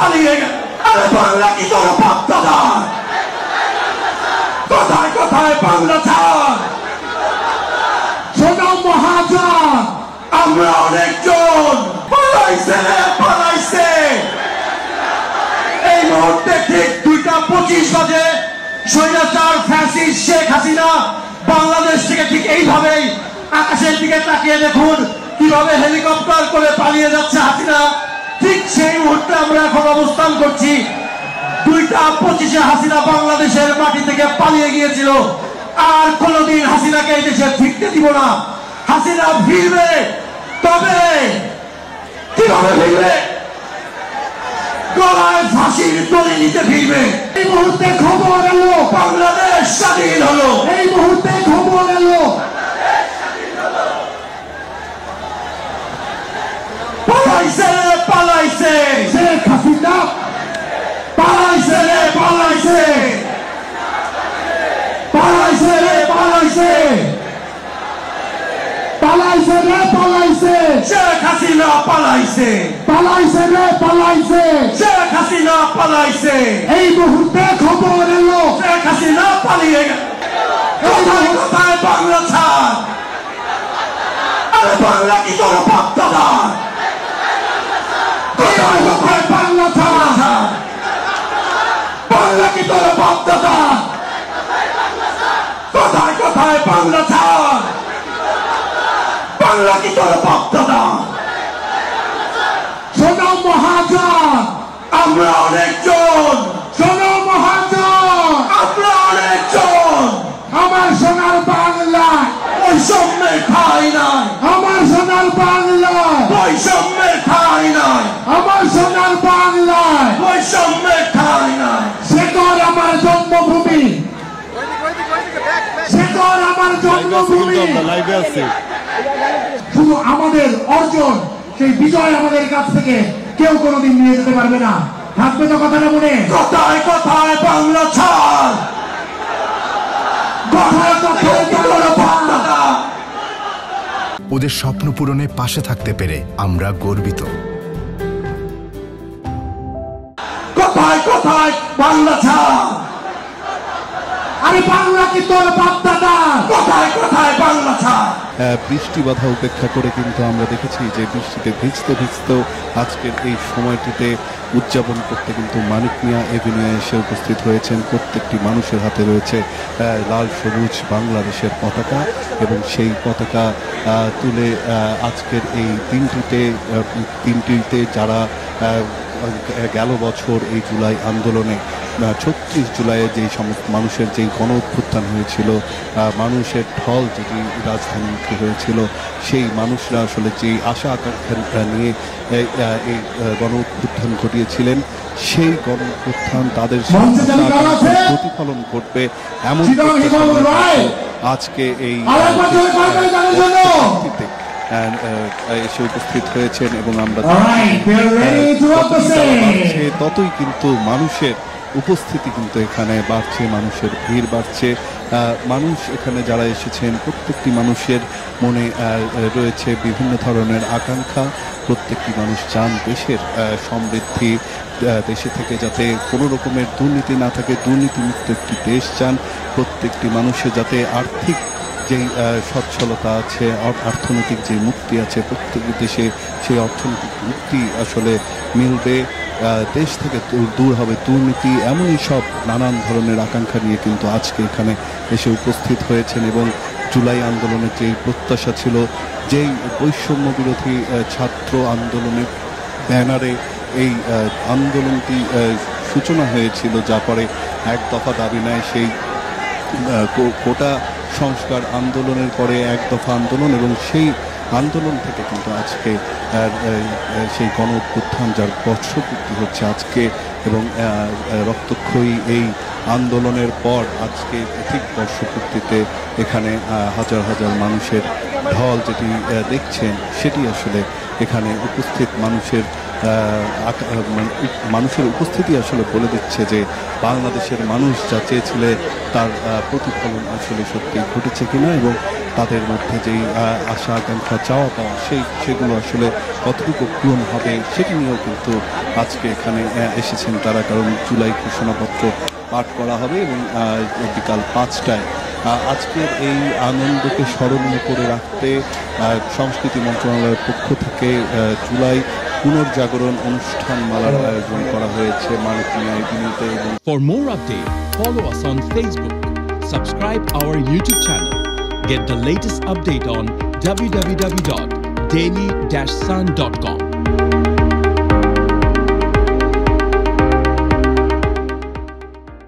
পালিয়ে গেল। আরে বাংলা কি তোর পাত্তা দাও? কোথায় কোথায় বাংলা ছাড়? শোনো মহাজন, আমরা অনেকজন পালাইছে পালাইছে। এই মুহূর্তে ঠিক 2:25 বাজে স্বৈরাচার ফ্যাসিস্ট শেখ হাসিনা বাংলাদেশ থেকে ঠিক এইভাবেই আকাশের দিকে তাকিয়ে দেখুন কিভাবে হেলিকপ্টার করে পালিয়ে যাচ্ছে হাসিনা। ঠিক সেই মুহূর্তে আমরা এখন অবস্থান করছি। 2:25-এ হাসিনা বাংলাদেশের মাটি থেকে পালিয়ে গিয়েছিল। আর কোনদিন হাসিনাকে এই দেশে ফিরতে দিব না। হাসিনা ফিরবে, তবে কিভাবে ফিরবে? গলায় ফাঁসির দড়ি নিতে ফিরবে। এই মুহূর্তে খবর এলো বাংলাদেশ স্বাধীন হলো। এই মুহূর্তে খবর এলো পালাইছে রে পালাইছে শেখ হাসিনা, পালাইছে রে পালাইছে, পালাইছে রে পালাইছে, পালাইছে রে পালাইছে শেখ হাসিনা, পালাইছে পালাইছে রে পালাইছে শেখ হাসিনা, পালাইছে। এই মুহূর্তে খবর এলো শেখ হাসিনা পালিয়ে গেল। কোথায় কোথায় বাংলা ছাড়? আরে বাংলা কি তোর পাত্তা দাও? কোথায় কোথায় বাংলা ছাড়? বাংলা কি তোর পাত্তা দাও? কোথায় কোথায় বাংলা ছাড়? বাংলা কি তোর পাত্তা দাও? শোনো মহাজন, আমরা অনেকজন। শোনো মহাজন, আমরা অনেকজন। আমার সোনার বাংলা বৈষম্যের ঠাঁই নাই। আমার সোনার বাংলা বৈষম্যের ঠাঁই নাই। আমার সোনার বাংলা বৈষম্যের ঠাঁই নাই। শেখর আমার জন্মভূমি, শেখর আমার জন্মভূমি। শুধু আমাদের অর্জন, সেই বিজয় আমাদের কাছ থেকে কেউ কোনোদিন নিয়ে যেতে পারবে না। থাকবে তো কথাটা মনে? কোথায় কোথায় বাংলা ছাড়? কোথায় কোথায় বাংলা ছাড়? ওদের স্বপ্ন পূরণে পাশে থাকতে পেরে আমরা গর্বিত। কোথায় কোথায় বাংলা ছাড়? আরে বাংলা কি তোর পাত্তা দাও? কোথায় কোথায় বাংলা ছাড়? বৃষ্টি বাধা উপেক্ষা করে কিন্তু আমরা দেখেছি যে বৃষ্টিতে ভিজতে ভিজতেও আজকের এই সময়টিতে উদযাপন করতে কিন্তু মানিক মিয়া এভিনিউয়ে এসে উপস্থিত হয়েছেন। প্রত্যেকটি মানুষের হাতে রয়েছে লাল সবুজ বাংলাদেশের পতাকা, এবং সেই পতাকা তুলে আজকের এই দিনটিতে যারা গেল বছর এই জুলাই আন্দোলনে 36 জুলাইয়ে যেই সমস্ত মানুষের যেই গণ অভ্যুত্থান হয়েছিল, মানুষের ঢল যেটি রাজধানীতে হয়েছিল, সেই মানুষরা আসলে যেই আশা আকাঙ্ক্ষা নিয়ে এই গণ অভ্যুত্থান ঘটিয়েছিলেন, সেই গণ অভ্যুত্থান তাদের প্রতিফলন ঘটবে এমন আজকে এই এসে উপস্থিত হয়েছেন। এবং আমরা ততই কিন্তু মানুষের উপস্থিতি কিন্তু এখানে বাড়ছে, মানুষের ভিড় বাড়ছে। মানুষ এখানে যারা এসেছেন প্রত্যেকটি মানুষের মনে রয়েছে বিভিন্ন ধরনের আকাঙ্ক্ষা। প্রত্যেকটি মানুষ চান দেশের সমৃদ্ধি, দেশে থেকে যাতে কোনো রকমের দুর্নীতি না থাকে, দুর্নীতিমুক্ত একটি দেশ চান। প্রত্যেকটি মানুষের যাতে আর্থিক যেই সচ্ছলতা আছে, অর্থনৈতিক যে মুক্তি আছে, প্রত্যেকটি দেশে সেই অর্থনৈতিক মুক্তি আসলে মিলবে, দেশ থেকে দূর হবে দুর্নীতি, এমনই সব নানান ধরনের আকাঙ্ক্ষা নিয়ে কিন্তু আজকে এখানে এসে উপস্থিত হয়েছেন। এবং জুলাই আন্দোলনের যেই প্রত্যাশা ছিল, যেই বৈষম্য বিরোধী ছাত্র আন্দোলনের ব্যানারে এই আন্দোলনটি সূচনা হয়েছিল, যা পরে এক দফা দাবি নেয়, সেই কোটা সংস্কার আন্দোলনের পরে এক দফা আন্দোলন, এবং সেই আন্দোলন থেকে কিন্তু আজকে সেই গণ অভ্যুত্থান যার বর্ষপূর্তি হচ্ছে আজকে, এবং রক্তক্ষয়ী এই আন্দোলনের পর আজকে ঠিক বর্ষপূর্তিতে এখানে হাজার হাজার মানুষের ঢল যেটি দেখছেন, সেটি আসলে এখানে উপস্থিত মানুষের উপস্থিতি আসলে বলে দিচ্ছে যে বাংলাদেশের মানুষ যা চেয়েছিল তার প্রতিফলন আসলে সত্যি ঘটেছে কিনা। এবং তাদের মধ্যে যেই আশা আকাঙ্ক্ষা চাওয়া পাওয়া সেগুলো আসলে কতটুকু পূরণ হবে সেটি নিয়েও কিন্তু আজকে এখানে এসেছেন তারা, কারণ জুলাই ঘোষণাপত্র পাঠ করা হবে এবং বিকাল 5টায় আজকের এই আনন্দকে স্মরণীয় করে রাখতে সংস্কৃতি মন্ত্রণালয়ের পক্ষ থেকে জুলাই পুনর্জাগরণ অনুষ্ঠান মালার আয়োজন করা হয়েছে মাননীয় এভিনিউতে। For more updates, follow us on Facebook, subscribe our YouTube channel, get the latest update on www.daily-sun.com.